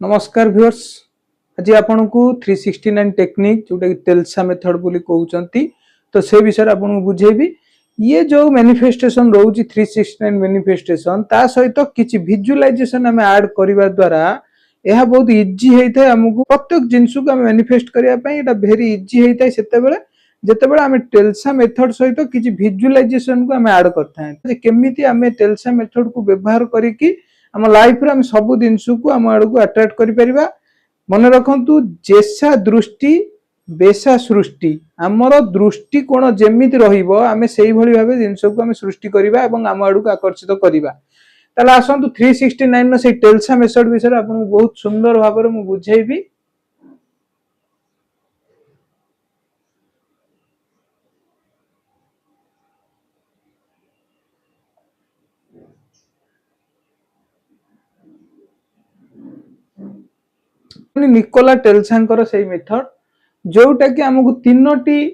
नमस्कार व्यूअर्स। आज आपन को 369 टेक्निक जोटा कि तेलसा मेथड बोली कहउचंती तो से विषय आपन बुझेबी। ये जो मैनिफेस्टेशन रहउची 369 मैनिफेस्टेशन ता सहित किछि विजुअलाइजेशन हमें ऐड करिवा द्वारा यह बहुत इजी हेइथाय। हमकु प्रत्येक जिंस को हम मैनिफेस्ट करिया पई एटा वेरी इजी हेइथाय सेते बेले जेतेबेले हमें टेलसा मेथड सहित किछि विजुअलाइजेशन को हम ऐड करथाय जे केमिति हमें टेलसा मेथड को व्यवहार करिकि हम लाइफ रे हम सब जिंस को हम आड़ को अट्रैक्ट करि परिबा। मन रखंतु जेसा दृष्टि बेसा सृष्टि। हमर दृष्टि कोण जेमिति रहिबो आमे सेही भली भाबे जिंस को हम सृष्टि करिबा एवं हम आड़ को आकर्षित करिबा। ताला आसंतु 369 न से टेलसा मेथड विषय आपन बहुत सुंदर भाबरे मु बुझेइबी। निकोला टेलसांकर से मेथड जोटा कि हमको तीनोटी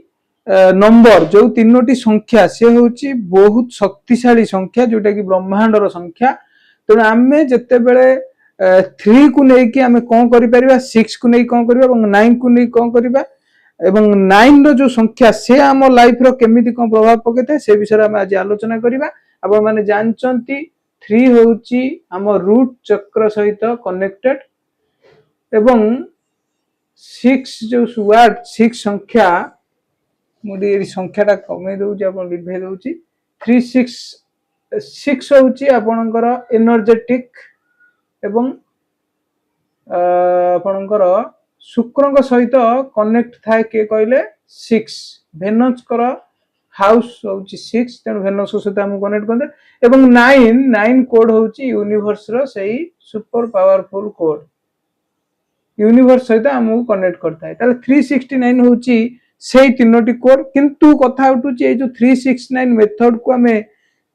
नंबर जो तीनोटी संख्या से होची बहुत शक्तिशाली संख्या जोटा कि ब्रह्मांडर संख्या। तेणु आमे जते बेले 3 को नै कि आमे कोन करि परिबा 6 को नै कोन करिबा एवं 9 को नै कोन करिबा एवं 9 रो जो संख्या से हम लाइफ रो केमिति कोन प्रभाव पकेते से विषय हम आज आलोचना करिबा। आपण माने जानचंती 3 होची हम रूट चक्र सहित कनेक्टेड एवं 6 जो वर्ड 6 संख्या मुडी ए संख्याटा कमे दउची आपण लिखै दउची 36 होची आपणकर एनर्जेटिक एवं आपणकर शुक्रंक सहित कनेक्ट थाए के कहले 6 वेनस कर हाउस होची 6 तेन वेनस सहित हम कनेक्ट करदे एवं 9 कोड होची यूनिवर्स रो सही सुपर पावरफुल कोड यूनिवर्स सहित हमको कनेक्ट करता है। ताले 369 होची सेही तीनोटी कोड किंतु कथा उठुची ए जो 369 मेथड को हमें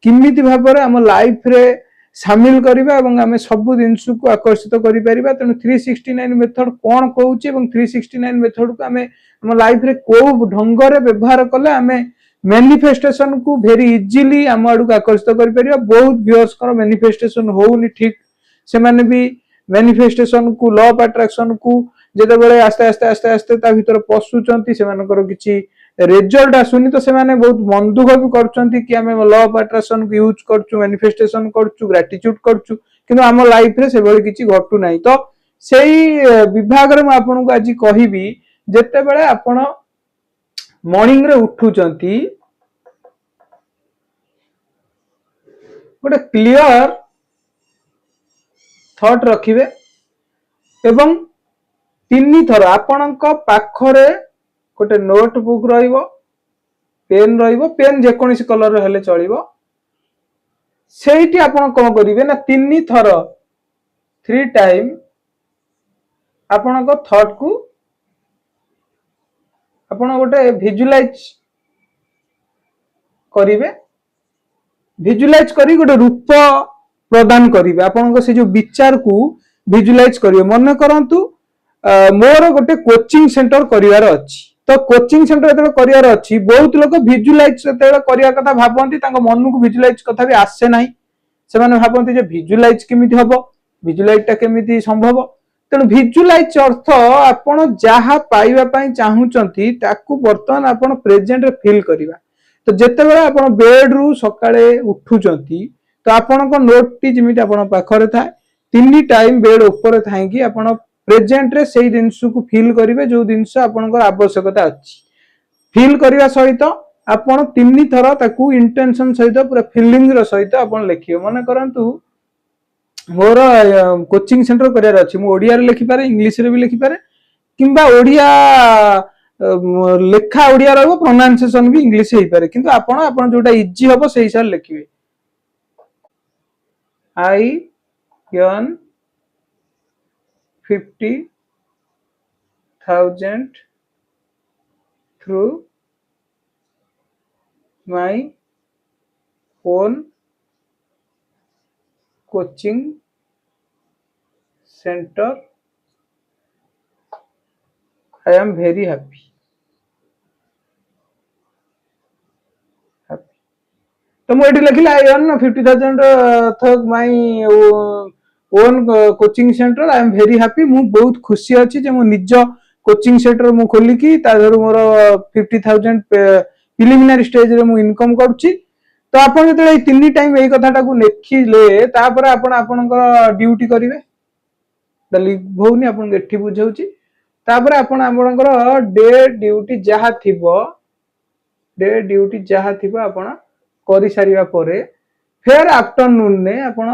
किमिति भाबरे हम लाइफ रे शामिल करिबा एवं हमें सब जिंस को आकर्षित करि परिबा। तेनु 369 मेथड कोन कहउची एवं 369 मेथड को हमें हम लाइफ रे को ढंग रे व्यवहार कले हमें मैनिफेस्टेशन को वेरी इजीली हम आडू आकर्षित करि परिबा। बहुत व्यूअर्स कर मैनिफेस्टेशन होउनी ठीक से माने भी मैनिफेस्टेशन को लॉ ऑफ अट्रैक्शन को जेते बेले आस्ते आस्ते आस्ते आस्ते ता भीतर पसुचंती से मानकर किछि रिजल्ट आसुनी तो से माने बहुत मन दुख भी करचंती कि हमें लॉ ऑफ अट्रैक्शन को यूज करचु मैनिफेस्टेशन करचु ग्रेटिट्यूड करचु किंतु हम लाइफ रे से बेले किछि घटू नाही। तो सेही विभाग रे म आपन को आज कहिबी जेते बेले आपन मॉर्निंग रे उठुचंती गोटे क्लियर थॉट रखिबे एवं 3 थर आपणक पाखरे गोटे नोटबुक रहिबो पेन रहिबो पेन जे कोनसी कलर रे हेले चलिबो सेठी आपण कोन करिवे ना 3 थर 3 टाइम आपणक थॉट को आपण गोटे विजुअलाइज करिवे विजुअलाइज करी गोटे रूप प्रदान करिवे आपन को से जो विचार को विजुअलाइज करिवे। मन करंतु मोर गोटे कोचिंग सेंटर करिवार अछि तो कोचिंग सेंटर एते करिवार अछि बहुत लोग विजुअलाइज एते करिया कथा भाबंती तांको मन को विजुअलाइज कथा भी आसे नाही से माने भाबंती जे विजुअलाइज केमिति हबो विजुअलाइज ता केमिति संभव। तेनु विजुअलाइज अर्थ आपन जाहा पाइबा पई चाहुचंती ताकू वर्तमान आपन प्रेजेंट रे फील करिवा। तो जेते बेला आपन बेड रु सकाळे उठुचंती तो आपन को नोट टी जिमिति आपन पाखरे थाए 3 टाइम बेड ऊपर थाई कि आपन प्रेजेंट रे सेही जिंस को फील करिवे जो जिंस आपन को आवश्यकता अछि फील करिवा सहित आपन 3 थर ताकू इंटेंशन सहित पूरा फीलिंग रो सहित आपन लेखियो। मन करंतु मोर कोचिंग सेंटर करियार अछि मु ओडिया रे लिखि पारे इंग्लिश रे भी लिखि पारे किंबा ओडिया लेखा ओडिया रहबो प्रोनाउंसिएशन भी इंग्लिश हेई पारे किंतु आपन जोटा इजी हबो सेही साल लिखिबे। I earn 50,000 through my own coaching center. I am very happy. तो मुझे लिखिले आई अर्न 50,000 थक my own coaching centre I am very happy मु बहुत खुशी अच्छी जे मु निज कोचिंग सेंटर मु खोलिकी ताधर मोर 50,000 प्रिलिमिनरी स्टेज रे मु इनकम करूची तो आपण जते तीन टाइम एई कथाटा को लेखिले तापर आपण आपनकर ड्यूटी करिवे दली भौनी आपण एठी बुझाउची तापर आपण आपनकर डे ड्यूटी जहा थिबो आपण करि सारिबा परे फिर आफ्टरनून ने आपण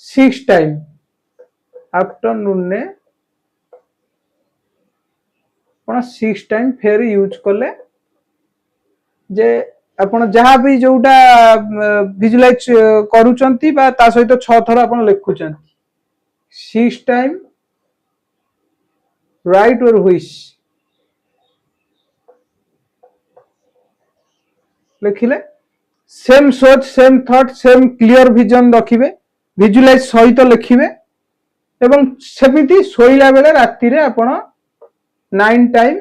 6 टाइम आफ्टरनून ने आपण 6 टाइम फिर यूज कले जे आपण जहा भी जोटा विजुलाइज करूचंती बा ता सहित 6 थर आपण लिखुचंती 6 टाइम राइट और विश लिखिले सेम सोच same thought same clear vision रखिबे विजुलाइज सहित लिखिबे एवं सेमिति सोइला बेले राति रे आपण 9 टाइम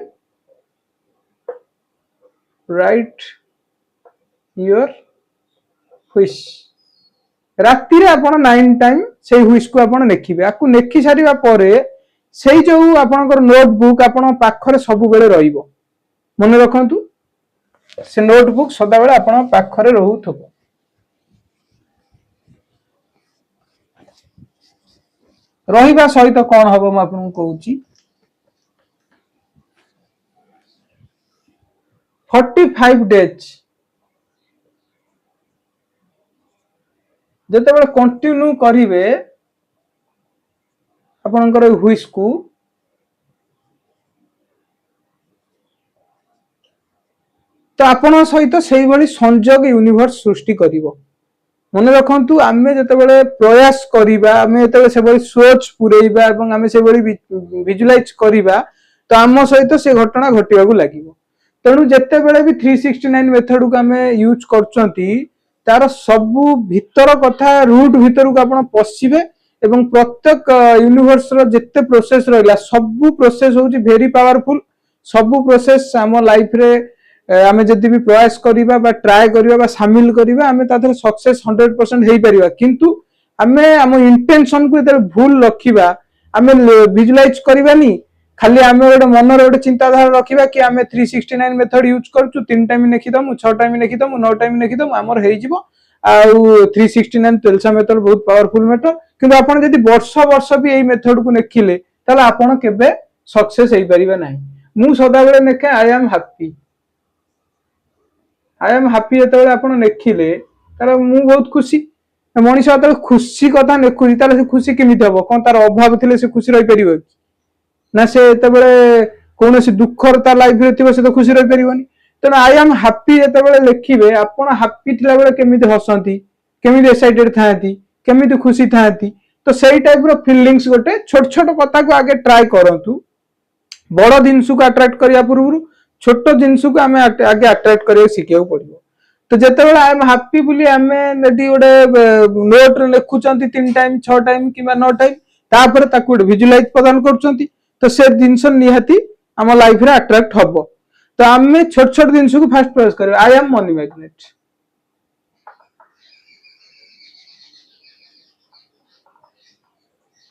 राइट योर विश राति रे आपण 9 टाइम से विश को आपण लिखिबे आकु लिखि सारिबा परे सेई जो आपनकर नोटबुक आपण पाखरे सब बेले रहिबो मन रखंतु से नोटबुक सदा बेले आपण पाखरे रहउथबो रहिबा सहित कोन हबो म आपन कहूची 45 डेज जते बेले कंटिन्यू करिवे आपनकर हुइस को तो आपण सहित सेही भली संजोग यूनिवर्स सृष्टि करिवो मन रखंतु आमे जते बेले प्रयास करिबा आमे जते से भली सोच पुरेइबा एवं आमे से भली विजुलाइज करिबा तो आम सहित से घटना घटिबा को लागिवो तेणु जते बेले भी 369 मेथड को आमे यूज करचंती तार सबु भीतर कथा रूट भीतर को आपण पसिबे एवं प्रत्येक यूनिवर्स रो जते प्रोसेस रहला सबु प्रोसेस होची वेरी पावरफुल सबु प्रोसेस आम लाइफ रे आमे जदि भी प्रयास करिबा बा ट्राई करिबा बा शामिल करिबा आमे ताथरे सक्सेस 100% हेई परिबा किंतु आमे आम इंटेंशन को जते भूल रखिबा आमे विजुलाइज करिबानी खाली आमे गोटे मन रे गोटे चिंताधारा रखिबा कि आमे 369 मेथड यूज करछु 3 टाइम लिखिदमु 6 टाइम लिखिदमु 9 टाइम लिखिदमु हमर हेई जिवो आ 369 तेलसा मेथड बहुत पावरफुल मेथड किंतु आपण जदि वर्ष वर्ष भी एई मेथड को लिखिले ताले आपण केबे सक्सेस हेई परिबा नाही मु सदा बेले नेखे आई एम हैप्पी जते आपण लिखिले तार मु बहुत खुशी मनीष जते खुशी कथा लिखुची ताले से खुशी केमिति हबो कोन तार अभाव थिले से खुशी रहि परिबो ना से तबले कोनोसी दुखर ता लाइफ रे थिबो से तो खुशी रहि परिबोनी तेना आई एम हैप्पी जते लिखिबे आपण हैप्पी थिला बेले केमिति हसंती केमिति एक्साइटेड थांती केमिति खुशी थांती तो सेही टाइप रो फीलिंग्स गोटे छोट छोट कथा को आगे ट्राई करंतु बड़ जिंस को अट्रैक्ट करिया पूर्व छोट जिंस को आमे आगे अट्रैक्ट करिया सिखियो पड़िबो तो जते बेले आई एम हैप्पी बुली आमे नडी गोटे नोट रे लिखुचंती 3 टाइम 6 टाइम किबा 9 टाइम तापर ताकू विजुलाइज प्रदान करचंती तो से जिंस निहाती आम लाइफ रे अट्रैक्ट हबो तो आमे छोट छोट जिंस को फास्ट प्रयास करियो I am money magnet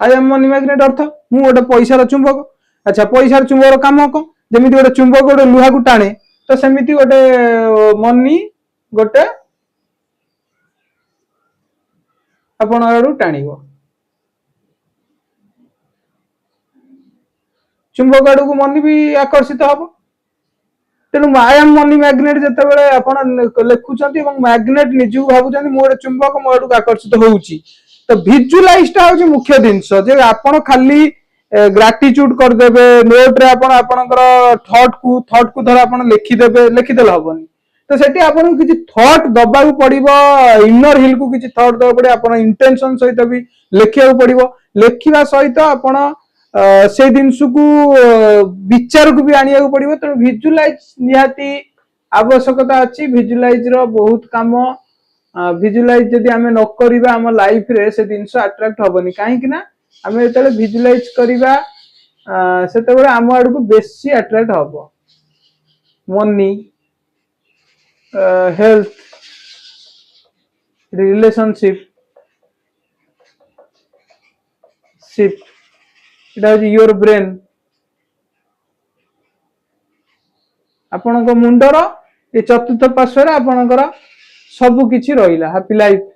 I am money magnet अर्थ मु गोटे पैसा चुंबक अच्छा पैसा चुंबक काम को जेमिति गोटे चुंबक गोटे लुहा को टाणे तो सेमिति गोटे मनी गोटे आपण आडू टाणीबो चुंबक आडू को मनी भी आकर्षित हबो तेणु आई एम मनी मैग्नेट जते बेले आपण लिखुचंती एवं मैग्नेट निजु भाबुचंती मो गोटे चुंबक मो आडू आकर्षित होउची तो विजुलाइज टा होची मुख्य जिंस जे आपण खाली ग्रेटिट्यूड कर देबे नोट रे आपण आपनकर थॉट को धर आपण लिखि देले हबनी तो सेठी आपण किछि थॉट दबा को पड़िबो इनर हिल को किछि थॉट दबा पड़े आपण इंटेंशन सहित भी लिखिया पड़िबो लिखिबा सहित आपण से जिंस को विचार को भी आनिया पड़िबो तो विजुलाइज निहाती आवश्यकता अछि विजुलाइज रो बहुत काम विजुलाइज जदि आमे न करिबा हम लाइफ रे से जिंस अट्रैक्ट हबनी काहे कि ना आमे जतले विजुलाइज करिबा सेते बेले आम आड़ को बेसी अट्रैक्ट हबो मनी हेल्थ रिलेशनशिप शिफ्ट एटा होची योर ब्रेन आपणक मुंडर ये चतुर्थ पार्श्वर आपणकर सब किछि रहिला हैप्पी लाइफ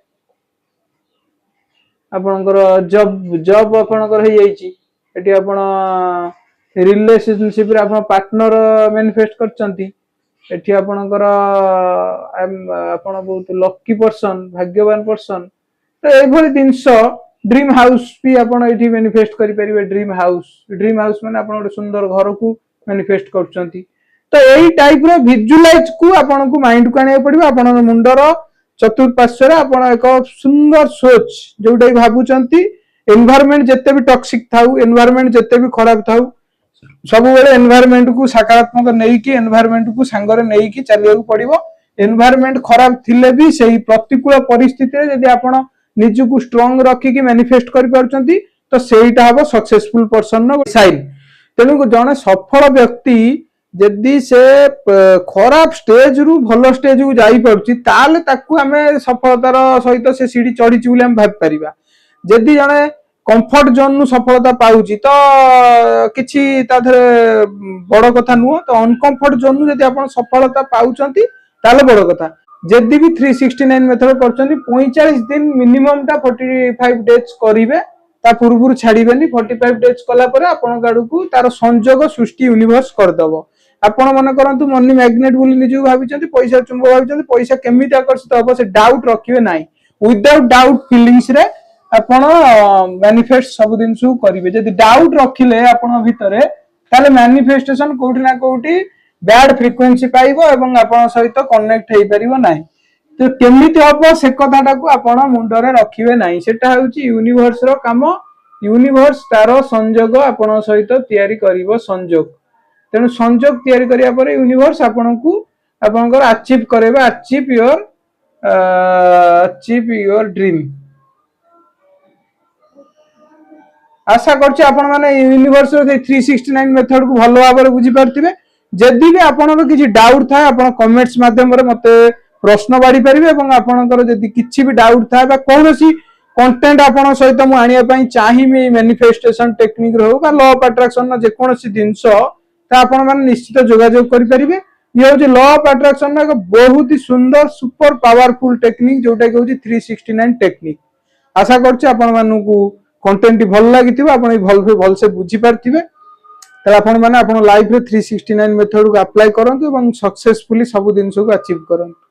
आपणकर जॉब जॉब आपणकर हे जाईची एटी आपण रिलेशनशिप रे आपण पार्टनर मैनिफेस्ट करचंती एठी आपणकर आपण बहुत लकी पर्सन भाग्यवान पर्सन तो ए भली जिंस ड्रीम हाउस भी आपण एठी मैनिफेस्ट करि परिबे ड्रीम हाउस माने आपण एक सुंदर घर को मैनिफेस्ट करचंती तो यही टाइप रो विजुअलाइज को आपण को माइंड को आने पड़िबो आपण मुंडर चतुर्पार्श्वर आपण एक सुंदर सोच जोटा भाबुचंती एनवायरनमेंट जत्ते भी टॉक्सिक थाउ एनवायरनमेंट जत्ते भी खराब थाउ सब बेले एनवायरनमेंट को सकारात्मक नहीं कि एनवायरनमेंट को संगरे नहीं कि चलिया पड़िबो एनवायरनमेंट खराब थिले भी सही प्रतिकूल परिस्थिति रे यदि आपण निज को स्ट्रांग रखी कि मैनिफेस्ट करि पारचंती तो सेहीटा हबो सक्सेसफुल पर्सन नो साइन तेनु जने सफल व्यक्ति जदि से खराब स्टेज रु भलो स्टेज को जाई पड़ुची ताले ताकू हमें सफलतार सहित से सीढ़ी चढ़ी बोली हम भाबी परिबा जदि जने कंफर्ट जोन नु सफलता पाउची तो किछि ताधरे बड़ कथा नुह तो अनकंफर्ट जोन नु जदि आपण सफलता पाउचंती ताले बड़ कथा जदि भी 369 मेथड करचंती 45 दिन मिनिमम टा 45 डेज करिवे ता पूर्वरु छाड़ीबेनी 45 डेज कला परे आपण गाडू को तार संजोग सृष्टि यूनिवर्स कर दबो आपण मन करंतु मनी मैग्नेट बोली निजु भाबिचंती पैसा चुंबक भाबिचंती पैसा केमिति आकर्षित होबो से डाउट रखिवे नाही विदाउट डाउट फीलिंग्स रे आपण मैनिफेस्ट सब दिन सु करिवे जदि डाउट रखिले आपण भितरे ताले मैनिफेस्टेशन कोठी ना कोठी बैड फ्रीक्वेंसी पाइबो एवं आपण सहित कनेक्ट हेई परिबो नाही तो केमिति होबो से कथाटा को आपण मुंडरे रखिवे नाही सेटा होउची यूनिवर्स रो काम यूनिवर्स तारो संजोग आपण सहित तयारी करिवो संजोग तेनु संजोग तयारी करिया परे यूनिवर्स आपण को आपनकर अचीव करेबा अचीव योर ड्रीम आशा करछि आपण माने यूनिवर्स रो 369 मेथड को भलो भाबरे बुझी पारथिबे जदि भी आपनकर किछि डाउट थाए आपण कमेंट्स माध्यम रे मते प्रश्न बाड़ी परिबे एवं आपनकर जदि किछि भी डाउट थाए बा कोनोसी कंटेंट आपण सहित मु आनिया पई चाहिमि मैनिफेस्टेशन टेक्निक रो बा लॉ ऑफ अट्रैक्शन न जे कोनोसी जिंसो ता आपण माने निश्चित जोगाजोग करि परिबे ये होची लॉ ऑफ अट्रैक्शन एक बहुत ही सुंदर सुपर पावरफुल टेक्निक जोटा कि होची 369 टेक्निक आशा करछि आपण मानकू कंटेंट भल लागिथिबो आपण भल से बुझी पारथिबे त आपण माने आपण लाइफ रे 369 मेथड को अप्लाई करंतु एवं सक्सेसफुली सब दिन को अचीव करंतु।